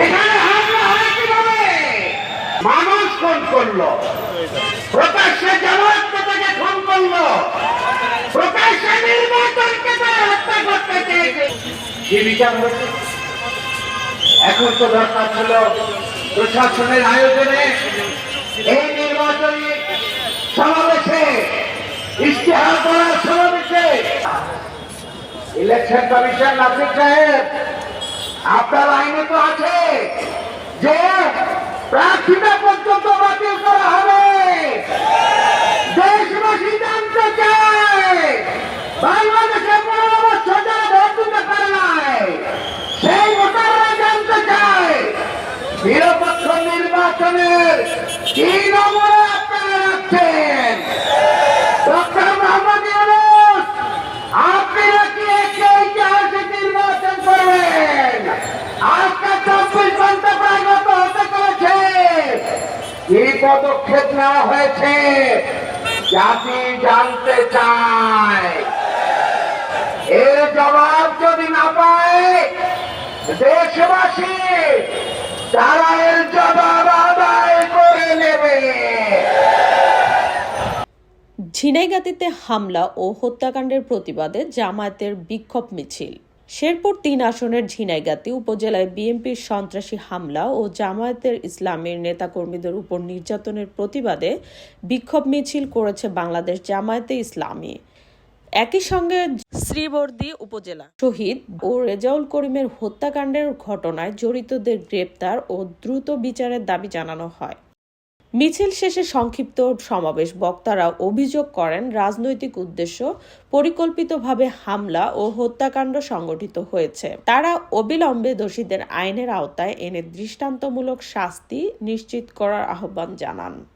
এখানে হামলা হয় কিভাবে? মানুষ খুন করলো, প্রকাশ্যে জামায়াতকে তাকে খুন করলো, প্রকাশ্যে নির্বাচনকে তারা হত্যা করতে চেয়েছে। কি বিচার হচ্ছে? এখন তো দরকার ছিল প্রশাসনের আয়োজনে এই নির্বাচনী সমাবেশে, ইশতেহার করার সমাবেশে ইলেকশন কমিশন নাসির সাহেব, আপনার আইনে তো আছে যে প্রার্থীতা পর্যন্ত বাতিল করা হবে। দেশবাসী জানতে চায় বাংলাদেশে 15 বছর যারা ভোট দিতে পারে নাই সেই ভোটাররা জানতে চায় নিরপেক্ষ নির্বাচনের কি নমুনা আপনারা রাখছেন। ডক্টর মোহাম্মদ ইউনূস, আপনারা কি একটি ঐতিহাসিক নির্বাচন করবেন? আজকে 24 ঘন্টা প্রায় গত হতে চলেছে। কি পদক্ষেপ নেওয়া হয়েছে জাতি জানতে চায়। এর জবাব যদি না পায় দেশবাসী, তারা এর জবাব আদায় করে নেবে। ঝিনাইগাতীতে হামলা ও হত্যাকাণ্ডের প্রতিবাদে জামায়াতের বিক্ষোভ মিছিল। শেরপুর 3 আসনের ঝিনাইগাতী উপজেলায় বিএনপির সন্ত্রাসী হামলা ও জামায়াতের ইসলামীর নেতাকর্মীদের উপর নির্যাতনের প্রতিবাদে বিক্ষোভ মিছিল করেছে বাংলাদেশ জামায়াতে ইসলামী। একই সঙ্গে শ্রীবর্দী উপজেলা শহীদ ও রেজাউল করিমের হত্যাকাণ্ডের ঘটনায় জড়িতদের গ্রেপ্তার ও দ্রুত বিচারের দাবি জানানো হয়। মিছিল শেষে সংক্ষিপ্ত সমাবেশ বক্তারা অভিযোগ করেন রাজনৈতিক উদ্দেশ্য পরিকল্পিতভাবে হামলা ও হত্যাকাণ্ড সংগঠিত হয়েছে। তারা অবিলম্বে দোষীদের আইনের আওতায় এনে দৃষ্টান্তমূলক শাস্তি নিশ্চিত করার আহ্বান জানান।